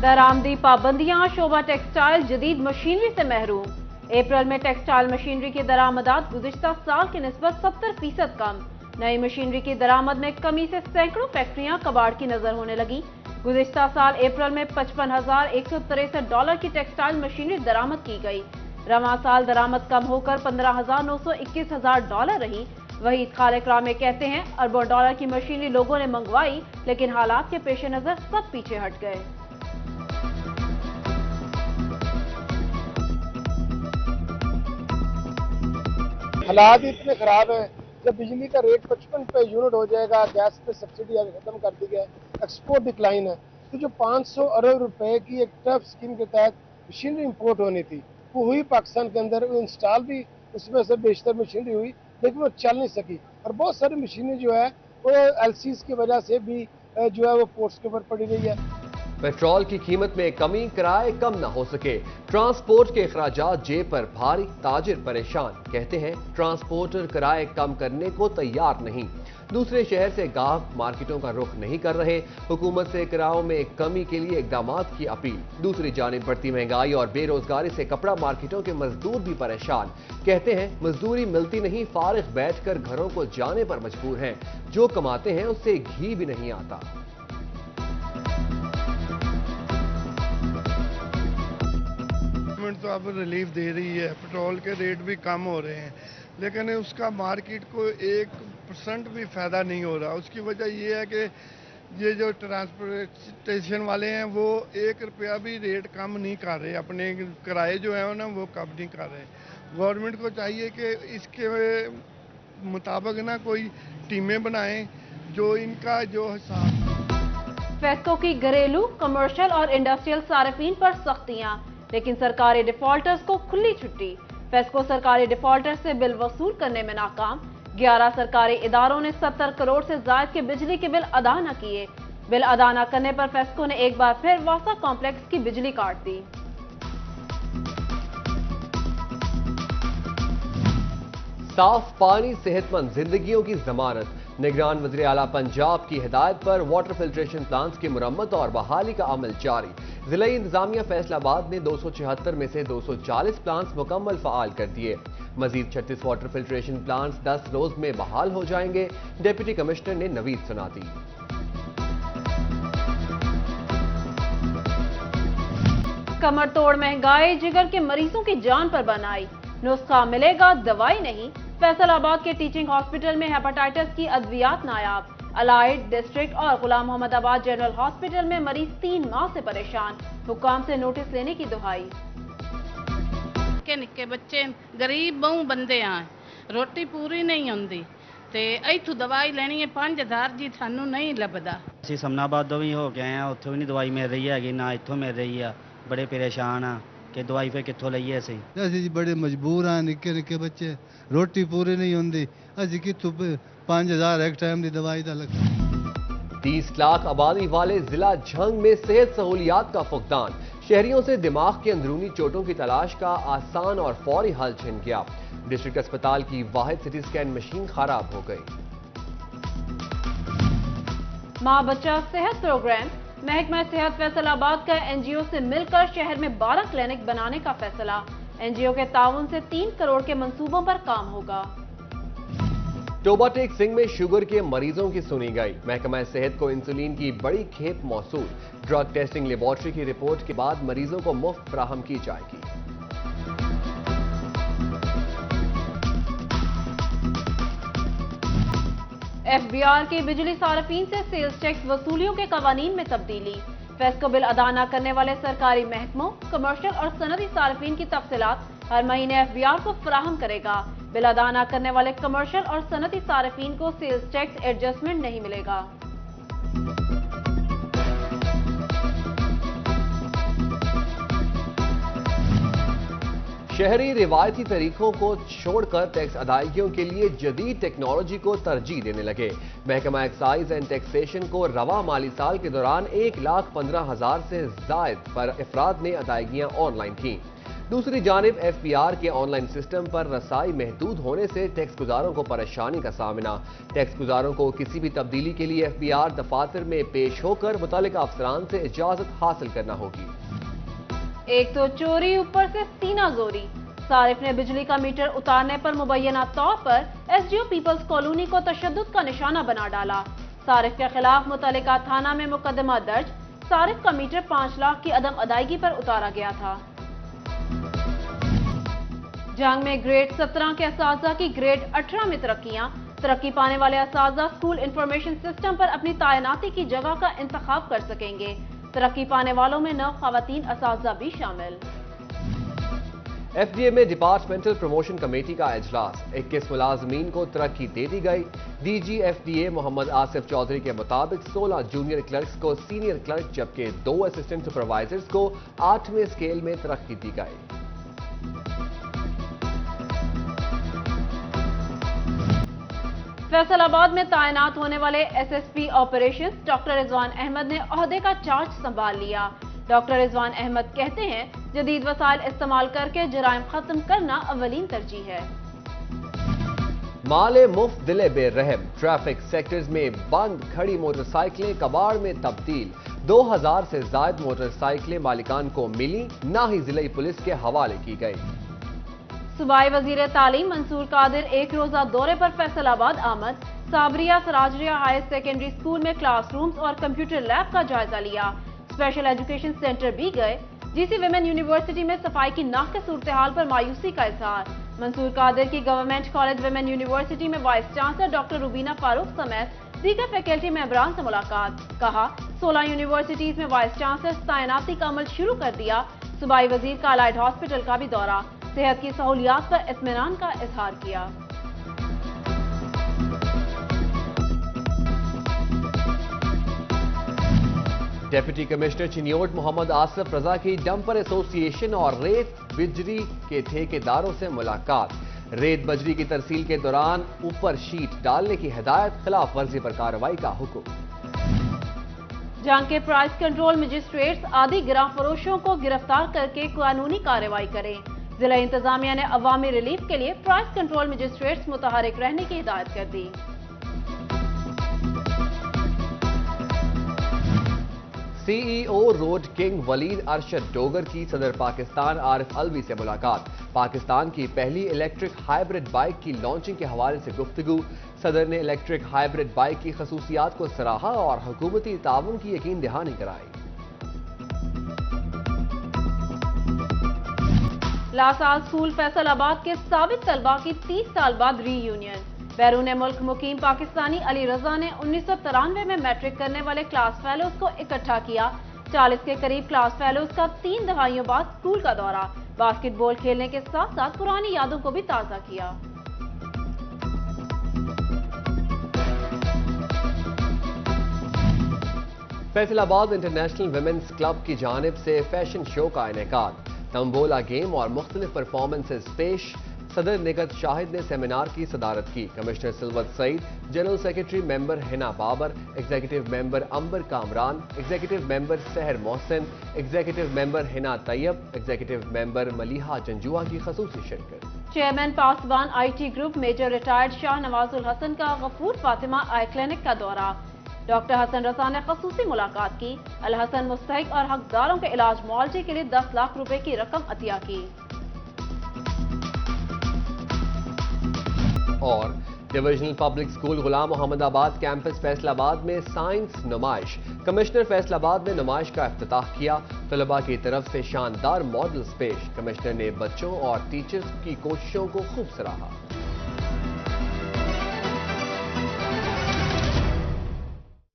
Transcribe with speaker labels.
Speaker 1: दरामदी पाबंदियां, शोबा टेक्सटाइल जदीद मशीनरी से महरूम। अप्रैल में टेक्सटाइल मशीनरी की दरामदात गुज़िश्ता साल की निस्बत 70% कम। नई मशीनरी की दरामद में कमी से सैकड़ों फैक्ट्रियां कबाड़ की नजर होने लगी। गुज़िश्ता साल अप्रैल में $55,163 की टेक्सटाइल मशीनरी दरामद की गई। रवां साल दरामद कम होकर $15,921,000 रही। वहीद खालिक रामे कहते हैं, अरबों डॉलर की मशीनरी लोगों ने मंगवाई, लेकिन हालात के पेश नजर सब पीछे हट गए।
Speaker 2: हालात इतने खराब हैं, जब बिजली का रेट 55 पे यूनिट हो जाएगा, गैस पे सब्सिडी अभी खत्म कर दी गई है, एक्सपोर्ट डिक्लाइन है, तो जो 500 अरब रुपए की एक टफ स्कीम के तहत मशीनरी इंपोर्ट होनी थी, वो हुई पाकिस्तान के अंदर, वो इंस्टॉल भी उसमें से बेशतर मशीनरी हुई, लेकिन वो चल नहीं सकी। और बहुत सारी मशीनें जो है वो एलसीज की वजह से भी जो है वो पोर्ट्स के ऊपर पड़ी रही है।
Speaker 3: पेट्रोल की कीमत में कमी, किराए कम न हो सके, ट्रांसपोर्ट के अखराजात जेब पर भारी, ताजिर परेशान। कहते हैं ट्रांसपोर्टर किराए कम करने को तैयार नहीं। दूसरे शहर से गाहक मार्केटों का रुख नहीं कर रहे। हुकूमत से किरायों में कमी के लिए इकदामात की अपील। दूसरी जानिब बढ़ती महंगाई और बेरोजगारी से कपड़ा मार्केटों के मजदूर भी परेशान। कहते हैं मजदूरी मिलती नहीं, फारिग बैठकर घरों को जाने पर मजबूर हैं। जो कमाते हैं उससे घी भी नहीं आता।
Speaker 4: गवर्नमेंट तो अब रिलीफ दे रही है, पेट्रोल के रेट भी कम हो रहे हैं, लेकिन उसका मार्केट को 1% भी फायदा नहीं हो रहा। उसकी वजह ये है कि ये जो ट्रांसपोर्टेशन वाले हैं वो 1 रुपया भी रेट कम नहीं कर रहे, अपने किराए जो है ना वो कम नहीं कर रहे। गवर्नमेंट को चाहिए कि इसके मुताबिक ना कोई टीमें बनाएं जो इनका जो हिसाब।
Speaker 1: फेस्को की घरेलू, कमर्शियल और इंडस्ट्रियल सार्फिन पर सख्तियां, लेकिन सरकारी डिफॉल्टर्स को खुली छुट्टी। फेस्को सरकारी डिफॉल्टर्स से बिल वसूल करने में नाकाम। 11 सरकारी इदारों ने 70 करोड़ से ज्यादा के बिजली के बिल अदा न किए। बिल अदा न करने पर फेस्को ने एक बार फिर वासा कॉम्प्लेक्स की बिजली काट दी।
Speaker 3: साफ पानी सेहतमंद जिंदगियों की जमानत। निगरान वज़ीर आला पंजाब की हिदायत पर वाटर फिल्ट्रेशन प्लांट्स की मुरम्मत और बहाली का अमल जारी। जिला इंतजामिया फैसलाबाद ने 276 में से 240 प्लांट्स मुकम्मल फ़आल कर दिए। मजीद 36 वाटर फिल्ट्रेशन प्लांट्स 10 रोज में बहाल हो जाएंगे। डिप्टी कमिश्नर ने नवीद सुना दी।
Speaker 1: कमर तोड़ महंगाई, जिगर के मरीजों की जान पर बनाई। नुस्खा मिलेगा, दवाई नहीं। फैसलाबाद के टीचिंग हॉस्पिटल में हेपेटाइटिस की अद्वियात नायाब। अलाइड डिस्ट्रिक्ट और गुलाम मोहम्मद आबाद जनरल हॉस्पिटल में मरीज 3 माह से परेशान। हुकाम से नोटिस लेने की दुहाई।
Speaker 5: निक्के निक्के बच्चे गरीब बहु बंदे आ, रोटी पूरी नहीं होंदी ते इथों दवाई लेनी है 5000 जी सानू नहीं लभदा।
Speaker 6: ਅਸੀਂ ਸਮਨਾਬਾਦੋਂ ਵੀ ਹੋ ਕੇ ਆਏ ਆ, ਉੱਥੋਂ ਵੀ ਨਹੀਂ ਦਵਾਈ ਮਿਲ ਰਹੀ ਹੈਗੀ, ਨਾ ਇੱਥੋਂ ਮਿਲ ਰਹੀ ਆ। ਬੜੇ ਪਰੇਸ਼ਾਨ ਆ ਕਿ ਦਵਾਈ ਫਿਰ ਕਿੱਥੋਂ ਲਈਏ ਅਸੀਂ।
Speaker 7: ਅਸੀਂ ਜੀ ਬੜੇ ਮਜਬੂਰ ਆ, ਨਿੱਕੇ ਨਿੱਕੇ ਬੱਚੇ, ਰੋਟੀ ਪੂਰੀ ਨਹੀਂ ਹੁੰਦੀ, ਅਸੀਂ ਕਿੱਥੋਂ 5000 एक टाइम की दवाई का लग।
Speaker 3: 30 लाख आबादी वाले जिला झंग में सेहत सहूलियात का फुकदान। शहरियों से दिमाग की अंदरूनी चोटों की तलाश का आसान और फौरी हल छिन गया। डिस्ट्रिक्ट अस्पताल की वाहिद सिटी स्कैन मशीन खराब हो गई।
Speaker 1: माँ बच्चा सेहत प्रोग्राम। महकमा सेहत फैसलाबाद का एनजीओ से मिलकर शहर में 12 क्लिनिक बनाने का फैसला। एनजीओ के ताउन से 3 करोड़ के मंसूबों पर काम होगा।
Speaker 3: टोबाटेक सिंह में शुगर के मरीजों की सुनी गई। महकमा सेहत को इंसुलिन की बड़ी खेप मौसूल। ड्रग टेस्टिंग लेबोरेटरी की रिपोर्ट के बाद मरीजों को मुफ्त फराहम की जाएगी।
Speaker 1: एफबीआर की बिजली सार्फिन से सेल्स टैक्स वसूलियों के कवानीन में तब्दीली। फेस्को बिल अदा न करने वाले सरकारी महकमों, कमर्शियल और सनदी सार्फिन की तफसीलात हर महीने एफबीआर को फराहम करेगा। बिल अदा न करने वाले कमर्शियल और सनदी सार्फिन को सेल्स टैक्स एडजस्टमेंट नहीं मिलेगा।
Speaker 3: शहरी रिवायती तरीकों को छोड़कर टैक्स अदायगियों के लिए जदीद टेक्नोलॉजी को तरजीह देने लगे। महकमा एक्साइज एंड टैक्सेशन को रवा माली साल के दौरान 1,15,000 से जायद पर अफराद ने अदायगियां ऑनलाइन की। دوسری جانب ایف پی آر کے آن لائن سسٹم پر رسائی محدود ہونے سے ٹیکس گزاروں کو پریشانی کا سامنا۔ ٹیکس گزاروں کو کسی بھی تبدیلی کے لیے ایف پی آر دفاتر میں پیش ہو کر متعلقہ افسران سے اجازت حاصل کرنا ہوگی۔
Speaker 1: ایک تو چوری، اوپر سے سینہ زوری۔ صارف نے بجلی کا میٹر اتارنے پر مبینہ طور پر S D O Peoples Colony کو تشدد کا نشانہ بنا ڈالا۔ صارف کے خلاف متعلقہ تھانہ میں مقدمہ درج۔ صارف کا میٹر 5 لاکھ کی عدم ادائیگی پر اتارا گیا تھا۔ جنگ میں گریڈ 17 کے اساتذہ کی گریڈ 18 میں ترقیاں۔ ترقی پانے والے اساتذہ اسکول انفارمیشن سسٹم پر اپنی تعیناتی کی جگہ کا انتخاب کر سکیں گے۔ ترقی پانے والوں میں 9 خواتین اساتذہ بھی شامل۔
Speaker 3: ایف ڈی اے میں ڈپارٹمنٹل پروموشن کمیٹی کا اجلاس۔ 21 ملازمین کو ترقی دے دی گئی۔ D G F D A Muhammad Asif Chaudhry کے مطابق 16 جونیئر کلرکس کو سینئر کلرک جبکہ 2 اسسٹنٹ سپروائزرز کو 8ویں اسکیل میں ترقی دی گئی۔
Speaker 1: فیصل آباد میں تعینات ہونے والے S S P operations doctor Rizwan Ahmed نے عہدے کا چارج سنبھال لیا۔ ڈاکٹر رضوان احمد کہتے ہیں جدید وسائل استعمال کر کے جرائم ختم کرنا اولین ترجیح ہے۔
Speaker 3: مال مفت دل بے رحم۔ ٹریفک سیکٹرز میں بند کھڑی موٹر سائیکلیں کباڑ میں تبدیل۔ 2000 سے زائد موٹر سائیکلیں مالکان کو ملی، نہ ہی ضلعی پولیس کے حوالے کی گئی۔
Speaker 1: صوبائی وزیر تعلیم منصور قادر ایک روزہ دورے پر فیصل آباد آمد۔ صابریہ سراجریہ ہائر سیکنڈری اسکول میں کلاس رومز اور کمپیوٹر لیب کا جائزہ لیا۔ اسپیشل ایجوکیشن سینٹر بھی گئے۔ جی سی ویمن یونیورسٹی میں صفائی کی ناقص صورتحال پر مایوسی کا اظہار۔ منصور قادر کی گورنمنٹ کالج ویمن یونیورسٹی میں وائس چانسلر ڈاکٹر روبینہ فاروق سمیت دیگر فیکلٹی ممبران سے ملاقات۔ کہا 16 یونیورسٹیز میں وائس چانسلر تعیناتی کا عمل شروع کر دیا۔ صوبائی وزیر کا الائڈ ہاسپٹل کا بھی دورہ۔ صحت کی سہولیات پر اطمینان کا اظہار کیا۔
Speaker 3: ڈیپٹی کمشنر چنیوٹ محمد آصف رضا کی ڈمپر ایسوسی ایشن اور ریت بجری کے ٹھیکیداروں سے ملاقات۔ ریت بجری کی ترسیل کے دوران اوپر شیٹ ڈالنے کی ہدایت، خلاف ورزی پر کارروائی کا حکم۔
Speaker 1: جنگ کے پرائس کنٹرول مجسٹریٹس آدھی گراں فروشوں کو گرفتار کر کے قانونی کارروائی کریں۔ ضلع انتظامیہ نے عوامی ریلیف کے لیے پرائس کنٹرول مجسٹریٹس متحرک رہنے کی ہدایت کر دی۔
Speaker 3: سی ای او روڈ کنگ ولید ارشد ڈوگر کی صدر پاکستان عارف الوی سے ملاقات۔ پاکستان کی پہلی الیکٹرک ہائیبرڈ بائک کی لانچنگ کے حوالے سے گفتگو۔ صدر نے الیکٹرک ہائیبرڈ بائک کی خصوصیات کو سراہا اور حکومتی تعاون کی یقین دہانی کرائی۔
Speaker 1: لاسال اسکول فیصل آباد کے سابق طلباء کی 30 سال بعد ری یونین۔ بیرون ملک مقیم پاکستانی علی رضا نے 1993 میں میٹرک کرنے والے کلاس فیلوز کو اکٹھا کیا۔ 40 کے قریب کلاس فیلوز کا 3 دہائیوں بعد اسکول کا دورہ۔ باسکٹ بال کھیلنے کے ساتھ ساتھ پرانی یادوں کو بھی تازہ کیا۔
Speaker 3: فیصل آباد انٹرنیشنل ویمنز کلب کی جانب سے فیشن شو کا انعقاد۔ تمبولا گیم اور مختلف پرفارمنسز پیش۔ صدر نگہت شاہد نے سیمینار کی صدارت کی۔ Commissioner Salwat Saeed, general secretary member Hina Babar, executive member Amber Kamran, executive member Sehar Mohsin, executive member Hina Tayyab, executive member Maliha Janjua کی خصوصی شرکت۔
Speaker 1: Chairman Pasban I T group major retired Shah Nawaz ul-Hassan کا غفور فاطمہ آئی کلینک کا دورہ۔ ڈاکٹر حسن رضا نے خصوصی ملاقات کی۔ الحسن مستحق اور حقداروں کے علاج معالجے کے لیے 10 لاکھ روپے کی رقم عطیہ کی۔ اور ڈویژنل پبلک اسکول غلام محمد آباد کیمپس فیصل آباد میں سائنس نمائش۔ کمشنر فیصل آباد نے نمائش کا افتتاح کیا۔ طلباء کی طرف سے شاندار ماڈلز پیش۔ کمشنر نے بچوں اور ٹیچرز کی کوششوں کو خوب سراہا۔